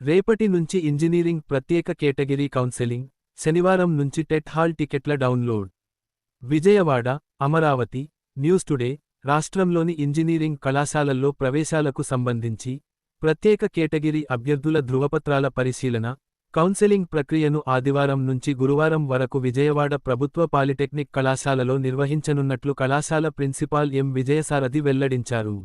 రేపటి నుంచి ఇంజనీరింగ్ ప్రత్యేక కేటగిరీ కౌన్సెలింగ్, శనివారం నుంచి టెట్ హాల్ టికెట్ల download. Vijayawada, Amaravati, news today. రాష్ట్రంలోని ఇంజనీరింగ్ కళాశాలల్లో ప్రవేశాలకు సంబంధించి ప్రత్యేక కేటగిరీ అభ్యర్థుల ధృవపత్రాల పరిశీలన, కౌన్సెలింగ్ ప్రక్రియను ఆదివారం నుంచి గురువారం వరకు విజయవాడ ప్రభుత్వ పాలిటెక్నిక్ కళాశాలలో నిర్వహించనున్నట్లు కళాశాల ప్రిన్సిపాల్ ఎం. విజయసారథి వెల్లడించారు.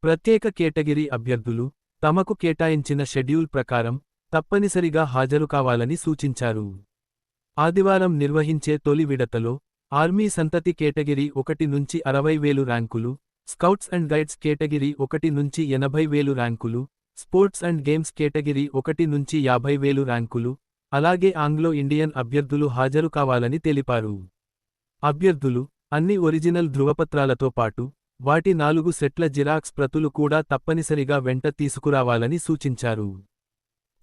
ప్రత్యేక కేటగిరీ అభ్యర్థులు తమకు కేటాయించిన షెడ్యూల్ ప్రకారం తప్పనిసరిగా హాజరు కావాలని సూచించారు. ఆదివారం నిర్వహించే తొలి విడతలో ఆర్మీ సంతతి కేటగిరీ 1 నుంచి 60,000 ర్యాంకులు, స్కౌట్స్ అండ్ గైడ్స్ కేటగిరీ 1 నుంచి 80,000 ర్యాంకులు, స్పోర్ట్స్ అండ్ గేమ్స్ కేటగిరీ 1 నుంచి 50,000 ర్యాంకులు, అలాగే ఆంగ్లో ఇండియన్ అభ్యర్థులు హాజరు కావాలని తెలిపారు. అభ్యర్థులు అన్ని ఒరిజినల్ ధృవపత్రాలతో పాటు వాటి 4 సెట్ల జిరాక్స్ ప్రతులు కూడా తప్పనిసరిగా వెంట తీసుకురావాలని సూచించారు.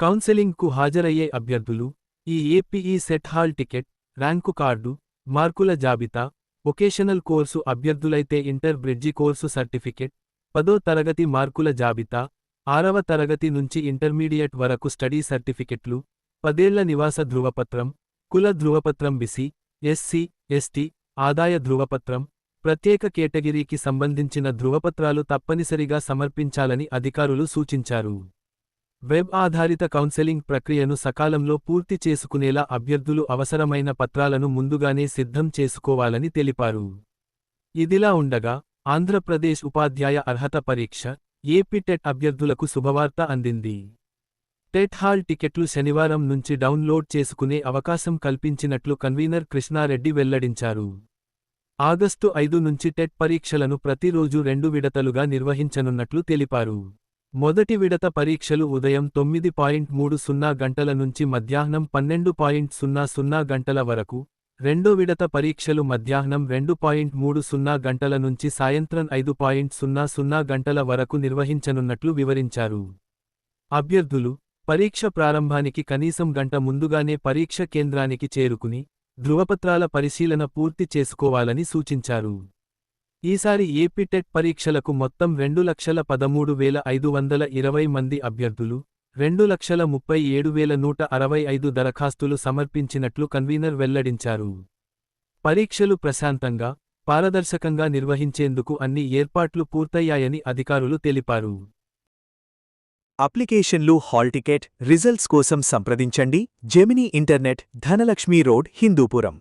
కౌన్సెలింగ్కు హాజరయ్యే అభ్యర్థులు ఈ APE CET hall ticket, rank card, మార్కుల జాబితా, వొకేషనల్ కోర్సు అభ్యర్థులైతే ఇంటర్ బ్రిడ్జి కోర్సు సర్టిఫికెట్, 10వ తరగతి మార్కుల జాబితా, 6వ తరగతి నుంచి ఇంటర్మీడియట్ వరకు స్టడీ సర్టిఫికెట్లు, 10 ఏళ్ల నివాస ధృవపత్రం, కుల ధృవపత్రం, బీసీ, ఎస్సీ, ఎస్టీ, ఆదాయ ధృవపత్రం, ప్రత్యేక కేటగిరీకి సంబంధించిన ధృవపత్రాలు తప్పనిసరిగా సమర్పించాలని అధికారులు సూచించారు. వెబ్ ఆధారిత కౌన్సెలింగ్ ప్రక్రియను సకాలంలో పూర్తి చేసుకునేలా అభ్యర్థులు అవసరమైన పత్రాలను ముందుగానే సిద్ధం చేసుకోవాలని తెలిపారు. ఇదిలా ఉండగా ఆంధ్రప్రదేశ్ ఉపాధ్యాయ అర్హత పరీక్ష ఏపీ టెట్ అభ్యర్థులకు శుభవార్త అందింది. టెట్ హాల్ టికెట్లు శనివారం నుంచి డౌన్లోడ్ చేసుకునే అవకాశం కల్పించినట్లు కన్వీనర్ కృష్ణారెడ్డి వెల్లడించారు. ఆగస్టు 5 నుంచి టెట్ పరీక్షలను ప్రతిరోజు 2 విడతలుగా నిర్వహించనున్నట్లు తెలిపారు. మొదటి విడత పరీక్షలు ఉదయం 9:30 గంటల నుంచి మధ్యాహ్నం 12:00 గంటల వరకు, రెండో విడత పరీక్షలు మధ్యాహ్నం 2:30 గంటల నుంచి సాయంత్రం 5:00 గంటల వరకు నిర్వహించనున్నట్లు వివరించారు. అభ్యర్థులు పరీక్ష ప్రారంభానికి కనీసం గంట ముందుగానే పరీక్ష కేంద్రానికి చేరుకుని ధృవపత్రాల పరిశీలన పూర్తి చేసుకోవాలని సూచించారు. ఈసారి ఏపీ టెట్ పరీక్షలకు మొత్తం 2,13,520 మంది అభ్యర్థులు 2,37,165 దరఖాస్తులు సమర్పించినట్లు కన్వీనర్ వెల్లడించారు. పరీక్షలు ప్రశాంతంగా, పారదర్శకంగా నిర్వహించేందుకు అన్ని ఏర్పాట్లు పూర్తయ్యాయని అధికారులు తెలిపారు. అప్లికేషన్లు, హాల్ టికెట్, రిజల్ట్స్ కోసం సంప్రదించండి Gemini internet, Dhanalakshmi road, Hindupuram.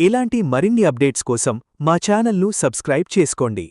ఇలాంటి మరిన్ని అప్డేట్స్ కోసం మా ఛానల్ను సబ్స్క్రైబ్ చేసుకోండి.